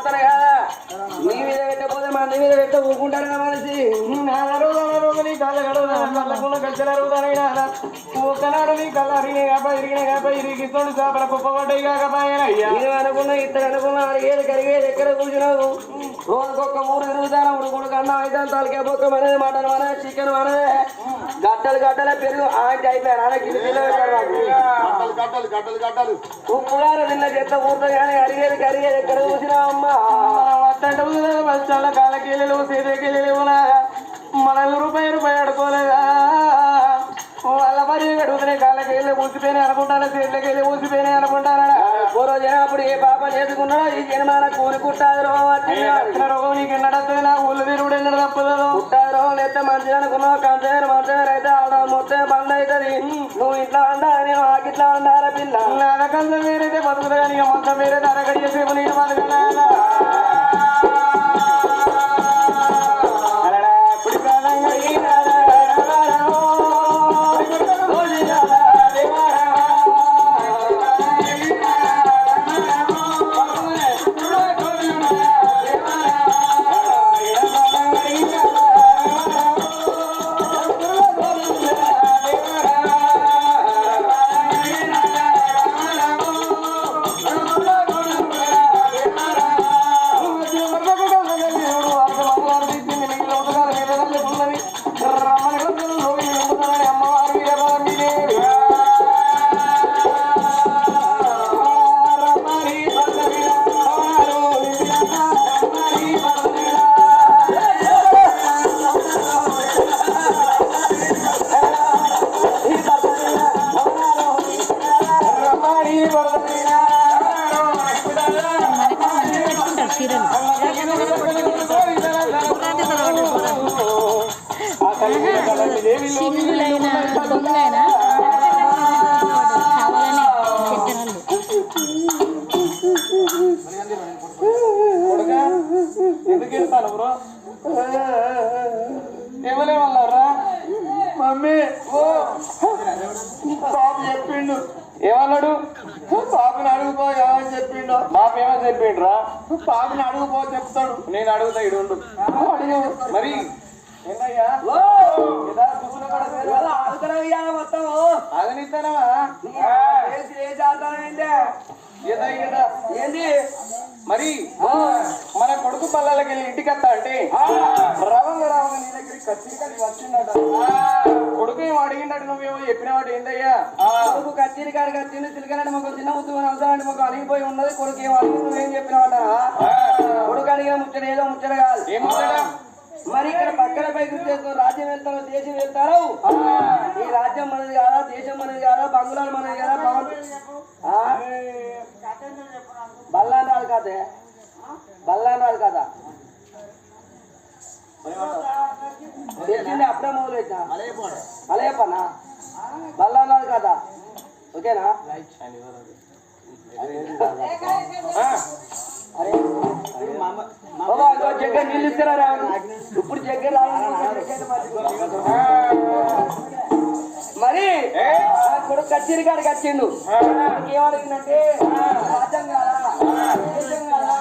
వస్తాను కదా నీ మీద పెట్టకపోతే మా నీ మీద పెట్ట ఊరుకుంటారు కదా మనిషి నీ కళ్ళ కళ్ళకున్న గజ్జల అరుగుతానైనా ఒక్కనాడు నీ కళ్ళ అరిగినాయి కాప ఇరిగిస్తోడు చేపల కుప్ప పడ్డాయి కాకపోయినయ్యా అనుకున్నా ఇద్దరు అనుకున్నా అడిగేది కరిగేది ఎక్కడ కూర్చున్నావు రోజుకొక్క ఊరు తిరుగుతాను ఉడుకుడు కన్నా అయితే తలకే బొక్క అనేది మటన్ అనేది చికెన్ అనేది గడ్డలే పెరుగు ఆంటీ అయిపోయారు ఉప్పుగారు నిన్న చెత్త ఊరుతో కానీ అడిగేది ఎక్కడ చూసినా అమ్మా చల్ల కాళ్ళకెళ్ళి సేదకెళ్ళి మన రూపాయి అడుకోలేదా వాళ్ళ మరి అడుగుతున్నాయి కాళ్ళకెళ్ళి ఊసిపోయినాయి అనుకుంటాను చేతులకి వెళ్ళి ఊసిపోయినాయి అనుకుంటానా పూర్వ జనప్పుడు ఏ పాప చేసుకున్నాడో ఈ జన్మాన కోరుకుంటాది రోగం నీకు ఎన్నడద్దు నా ఊళ్ళు తిరుగుడు ఎన్నడ తప్పదు పుట్టాది రోగం లేస్తే మంచిది అనుకున్నావు కంచమైన మంచిగా అయితే ఆడ మొత్తం బంద్ అవుతుంది నువ్వు ఇట్లా అంటారా నేను ఆకిట్లా అంటారా పిల్ల కంచం వేరైతే బతుకుతా కానీ ఇక మొత్తం వేరైతే అరగడియ సేపు నేను బతకనా ఏమలేమన్నారా మమ్మీ ఓ బాబు చెప్పిండు ఏమన్నాడు బాబుని అడుగుపో ఏమని చెప్పిండు బాబు ఏమని చెప్పిండ్రా బాబుని అడుగుపో చెప్తాడు నేను అడుగుతా ఇడు మరి ఏంటయ్యా మొత్తం అగనిస్తానా ఏంది మరి మన కొడుకు పల్లెలకి వెళ్ళి ఇంటికి వస్తా అంటే రవంగా నీ దగ్గరికి కచ్చిరికాడికి వచ్చిందట కొడుకు ఏమో అడిగిందట నువ్వేమో చెప్పిన వాడు ఏందయ్యా కొడుకు కచ్చిరికాడికి వచ్చింది చిలకనాడు మాకు చిన్న ముద్దు అవసరాన్ని మాకు అలిగిపోయి ఉన్నది కొడుకు ఏమో అడిగి నువ్వేం చెప్పినవాట కొడుకు అడిగిన ముచ్చట ఏదో ముచ్చట కాదు ఏం ముచ్చట మరి ఇక్కడ పక్కన పైకి రాజ్యం వెళ్తారో దేశం వెళ్తారో ఈ రాజ్యం మనది కాదా దేశం మనది కాదా బంగుళాలు మనది కదా బల్లానాలు కాదే బల్లానాలు కదా తెలిసిందే అప్పుడే మొదలు పెట్టినా అలే పనా బల్లానాలు కదా ఓకేనా జగ్గ నీళ్ళు ఇస్తారా ఇప్పుడు జగ్గ మరి కొడుకు కచ్చేరి కాడికి వచ్చిండు ఏమడిగిందంటే రాజ్యం కాదా దేశం కాదా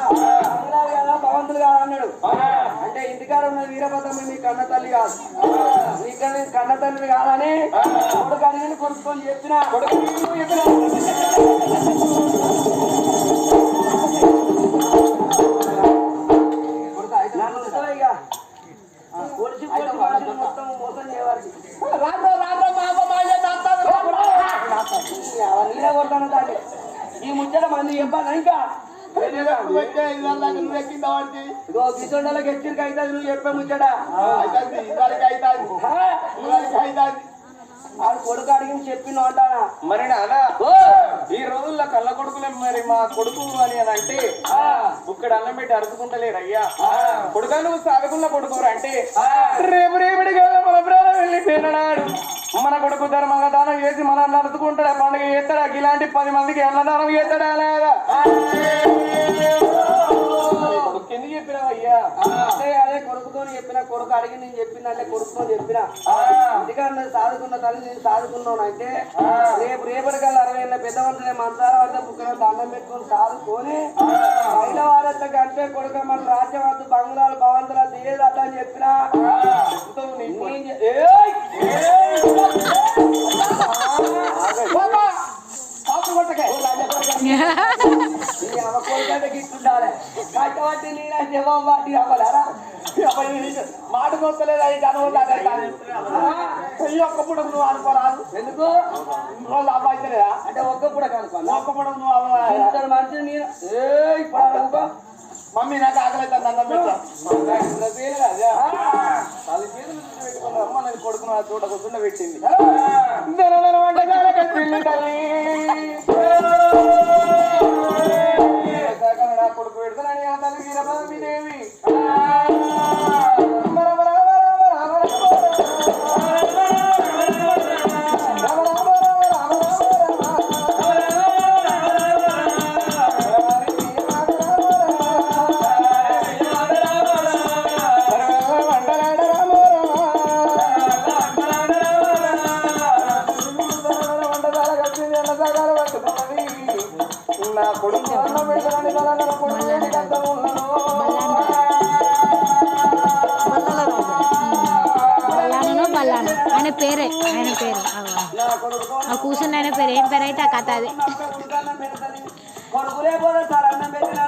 బంగ్లాలు కాదా భవంతులు కాదా అన్నాడు అంటే ఇంటికాడ ఉన్న వీరభద్రమ్మ నీ కన్న తల్లి కాదు నీకన్నా కన్న తల్లి కాదని కొడుకు అడిగిన కొడుకుని చెప్పిన కొడుకు చెప్పిన మొత్తం మోసం చేయవారికి కొడతాను దాన్ని ఈ ముచ్చట మంది చెప్పాలి ఇంకా కిషోండలకి హెచ్చరిక అవుతుంది నువ్వు చెప్పే ముచ్చట ఆడు కొడుకు అడిగి చెప్పిన అంటానా మరి నానా ఈ రోజుల్లో కళ్ళ కొడుకులే మరి మా కొడుకు అని అంటే ఇక్కడ అన్నం పెట్టి అరుచుకుంటలేరు అయ్యా కొడుకా నువ్వు సాగుకున్న కొడుకురు అంటే రేపు రేపటి కదా మన ప్రాణం వెళ్ళి పేనాడు మన కొడుకు ధర్మంగా దానం చేసి మనం నడుచుకుంటాడా పండుగ చేస్తాడా ఇలాంటి 10 మందికి అన్నదానం చేస్తాడా లేదా ఎందుకు చెప్పినావు అయ్యా అదే కొడుకుతో చెప్పిన కొడుకు అడిగి నేను చెప్పిందంటే కొడుకుతో చెప్పిన ఎందుకంటే సాదుకున్న తల్లి నేను సాదుకున్నాను అంటే రేపటి కల్లా 60 ఏళ్ళ పెద్ద మనుషులే మంచాల వద్ద బుక్కన దండం పెట్టుకుని సాదుకొని బయట వారట్లకి అంటే కొడుకు మన రాజ్యం వద్ద బంగ్లాలు భవంతులు అది ఏదట అని చెప్పిన గిట్టుండాలి కట్టబట్టి నేను జవాబు వాటి అవ్వలేరా మాటకొస్తలేదు అది ఒక్క పుడకు నువ్వు అనుకోరాదు ఎందుకు అబ్బాయితలేదా అంటే ఒక్క పుడక అనుకోవాలి ఒక్క పుడకు నువ్వు మనిషి నేను ఇప్పుడు మమ్మీ నాకు ఆకలి అయితే దండం పెట్టా అమ్మ నేను కొడుకున్న చోట కూర్చుండ పెట్టింది వంటకాల కొడుకు పెడతానని ఆ తల్లి వీరభద్రదేవి నా కొడుకు అన్నం పెట్టాలని ఆయన పేరు కూర్చున్న ఆయన పేరు ఏం పేరు అయితే ఆ కథ అది కొడుకులే పోదా సార్ అన్నం పెట్టిన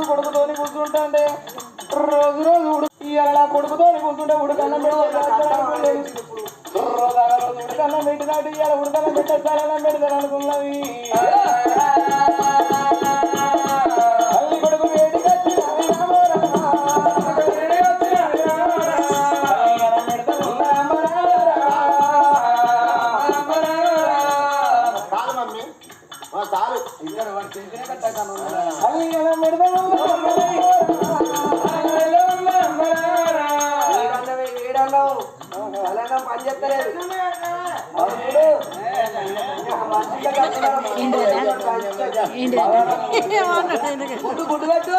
కొడుకుతోని కూర్చుంటే రోజు రోజు ఇవాళ కొడుకుతోని కూర్చుంటే ఉడకన్నం ఉడకన్నం పెట్టినట్టు ఇవాళ ఉడకన్నం పెట్టేస్తారన్నం పెడతారు అనుకున్నవి తల్లి కొడుకు వేడికి పని చెప్తలేదు గుడ్డు గుడ్డు పెట్టు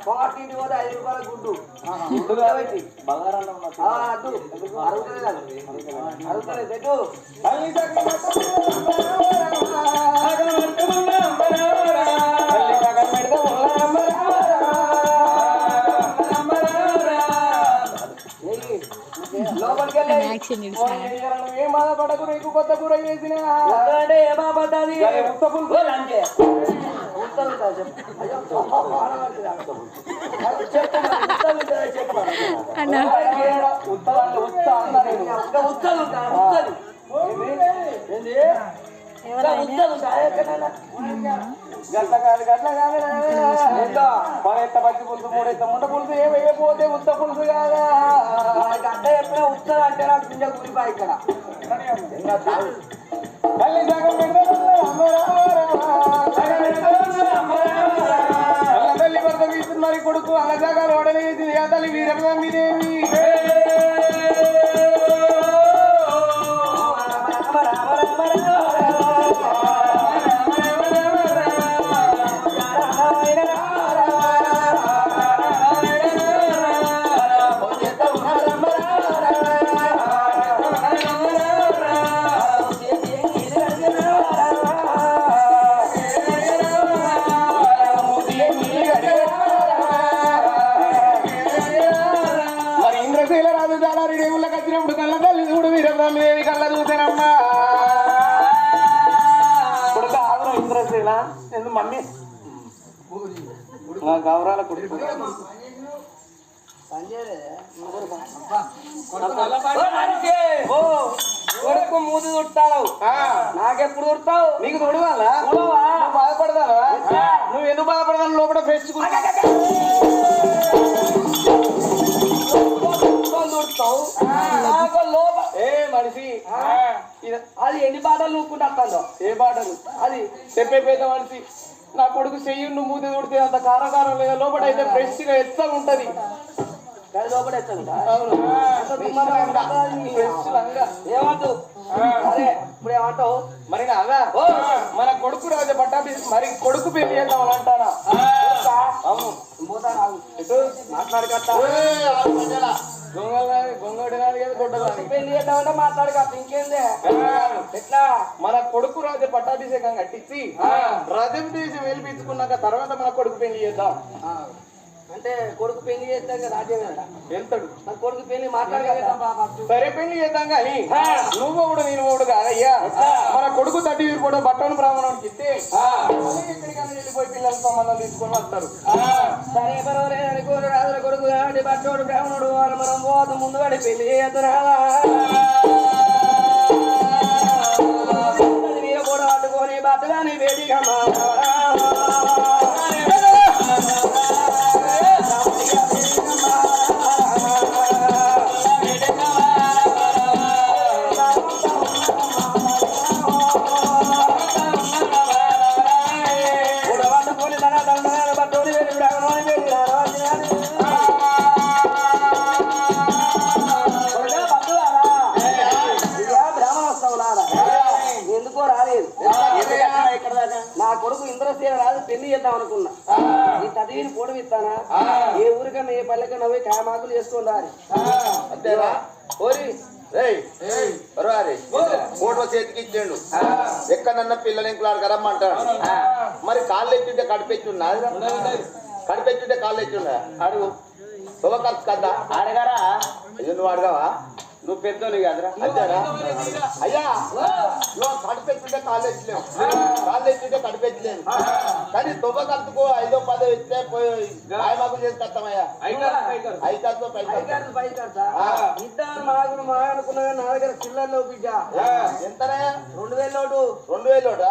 పొగట్టింటి పోతే 5 రూపాయల గుడ్డు గుడ్డు కాబట్టి అడుగుతలేదు పెట్టు ఏం బాధపడకు నీకు కొత్త కూర చేసిన ఏమా పడ్డది గట్ల కాదు పదెత్త పచ్చి పులుసు 3 ఎత్త ముంట పులుసు ఏమైపోతే ఉత్త పులుసు కాదా గట్ట ఎప్పుడే ఉత్తది అంటే నాకు పింజ కూలిపాయి ఇక్కడ తల్లి సగం తల్లి భర్త వీస్తుంది మరి కొడుకు అలజాగాలు ఓడలేసింది ఆ తల్లి వీరభద్రదేవి మమ్మీ గౌరాల కొడుకు కొడుకు మూతి తుడతావు నాకెప్పుడు తుడతావు నీకు తుడవాలా బాధపడతావా నువ్వు ఎందుకు బాధపడతావు లోపల పెంచుకుంటా ఏ మనిషి అది ఎన్ని బాటలు నూక్కుంటా ఏ బాటలు అది చెప్పే పేద మనిషి నా కొడుకు చెయ్యి నువ్వు మూతి కొడితే అంత కారకారం లేదా లోపల అయితే ఫ్రెష్ గా ఎచ్చగా ఉంటది లోపల ఎత్తాను ఫ్రెష్ లంగా ఏమంటావు అరే ఇప్పుడు ఏమంటావు మరి నాగా మన కొడుకు రాజు పట్టాభి మరి కొడుకు పెళ్లి చేద్దామని అంటారా అవును ఇటు మాట్లాడకట్ట గొంగడి నాది కదా గొడ్డదాని పెళ్లి చేద్దామంటే మాట్లాడకట్ట ఇంకేందే ఎట్లా మన కొడుకు రాజు పట్టాభిషేకం కట్టించి రథం తీసి వెలిపించుకున్నాక తర్వాత మన కొడుకు పెళ్లి చేద్దాం అంటే కొడుకు పెళ్లి చేద్దాం కదా రాజ్యం వెళ్తాడు మన కొడుకు పెళ్లి మాట్లాడగలుగుతాం సరే పెళ్లి చేద్దాం కానీ నువ్వు ఒకడు నేను ఒకడు కాదయ్యా మన కొడుకు తట్టి కూడా బట్టను బ్రాహ్మణానికి ఇస్తే ఎక్కడికైనా వెళ్ళిపోయి పిల్లల సంబంధం తీసుకొని వస్తారు సరే పర్వాలే అనుకోరు రాజుల కొడుకు కాబట్టి బట్టోడు బ్రాహ్మణుడు వారు మనం పోదు ముందు పడి పెళ్లి చేద్దురాలా మీరు కూడా పట్టుకొని బట్టలని వేడిగా నా కొడుకు ఇంద్రసేన రాజు పెళ్లి చేద్దాం అనుకున్నా ఈ తదివిని పొడవిస్తానా ఏ ఊరికన్నా ఏ పల్లెకన్నా పోయి కాయమాకులు చేసుకొని రాని అంతేనా ఓరి ఫోటో చేతికి ఇచ్చాడు ఎక్కడన్నా పిల్లలు ఇంకులాడు రమ్మంటాడు మరి కాళ్ళు ఎత్తుంటే కడిపెచ్చున్నా కడిపెచ్చుంటే కాళ్ళు ఎత్తున్నా అడుగు శుభకర్త కదా అడగారా నువ్వు అడగావా నువ్వు పెద్దోని కాదురా అంతేనా అయ్యా నువ్వు కడిపెచ్చుంటే కాళ్ళు ఎత్తలేవు కాళ్ళు ఎత్తుంటే కడిపెచ్చలేను కానీ శుభకర్తకు 5 10 ఇస్తే పోయి మాయమాకులు చేసి కష్టమయ్యా ఐదు ఇద్దరు మాగులు మా అనుకున్నా నా దగ్గర చిల్లర్లో బిడ్డ ఎంతనే 2000 నోటు 2000 నోటా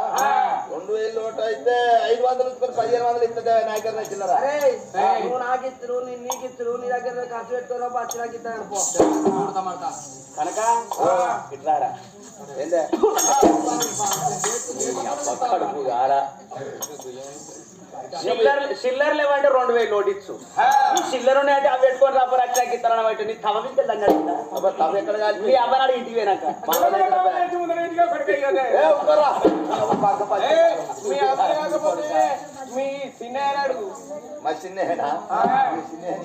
2000 నోటు అయితే 500 తీసుకొని 1500 ఇస్తుంది నా దగ్గర చిల్లరా అరే నువ్వు నాకు ఇస్తారు నీకు ఇస్తారు నీ దగ్గర ఖర్చు పెట్టుకోరా పచ్చి నాకు ఇస్తాను పో కనుక ఇట్లారా ఏందే కడుపు కారా చిల్లర్ లేవంటే 2000 నోటు ఇచ్చు చిల్లర్ ఉన్నాయంటే అవి పెట్టుకొని రాబో రక్షాకి ఇస్తారని బయట నీ తవ్వించదు అన్నాడు తమ ఎక్కడ కాదు నీ అమ్మనాడు ఇంటికి పోయినాక మీ అబ్బాయి కాకపోతే మీ చిన్న అడుగు మా చిన్నేనా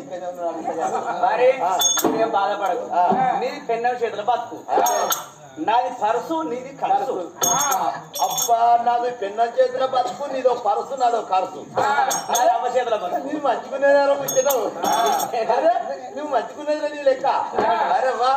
ఇక్కడే ఉన్నాడు మరి నువ్వేం బాధపడకు నీది పెన్న చేతుల బతుకు నాది పరుసు నీది ఖర్చు అబ్బా నాది పెన్న చేతుల బతుకు నీదో పరుసు నాదో ఖర్చు నాది అమ్మ చేతుల బతుకు నువ్వు మంచుకునేదారో ముచ్చటవు నువ్వు మంచుకునేది నీ లెక్క అరే వా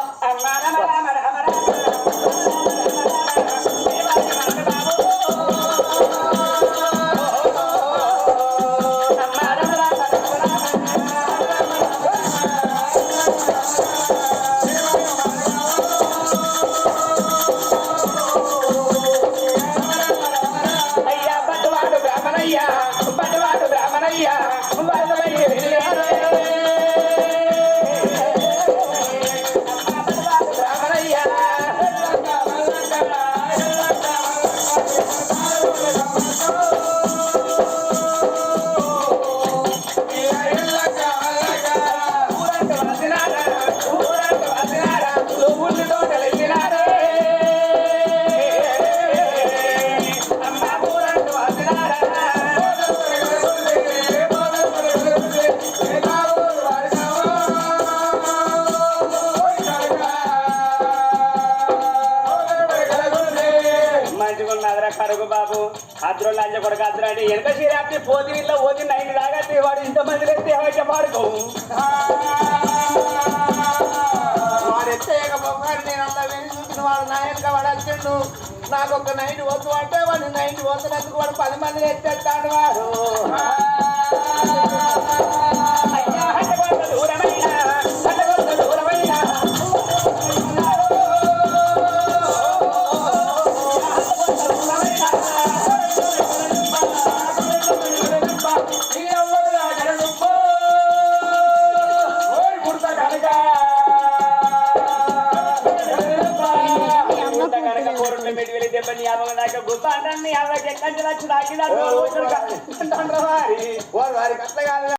కడుగు బాబు అద్రు లంచ కొడుకు అద్రు అంటే వెనక చీరాపి పోతి ఇట్లా పోతి 9 దాకా వాడు ఇంతమంది ఎత్తే వచ్చే పాడుకో వాడు ఎత్తేయకపోతే నేను అంతా వెళ్ళి చూసిన వాడు నా వెనక వాడు వచ్చిండు నాకు ఒక 9 వద్దు అంటే వాడు 9 వద్దునందుకు వాడు 10 మందిని ఎత్తేస్తాడు వాడు అంటే అవ్వకి ఎక్కడి నుంచి వచ్చి తాకిందంటే వారికి అట్లా కాదు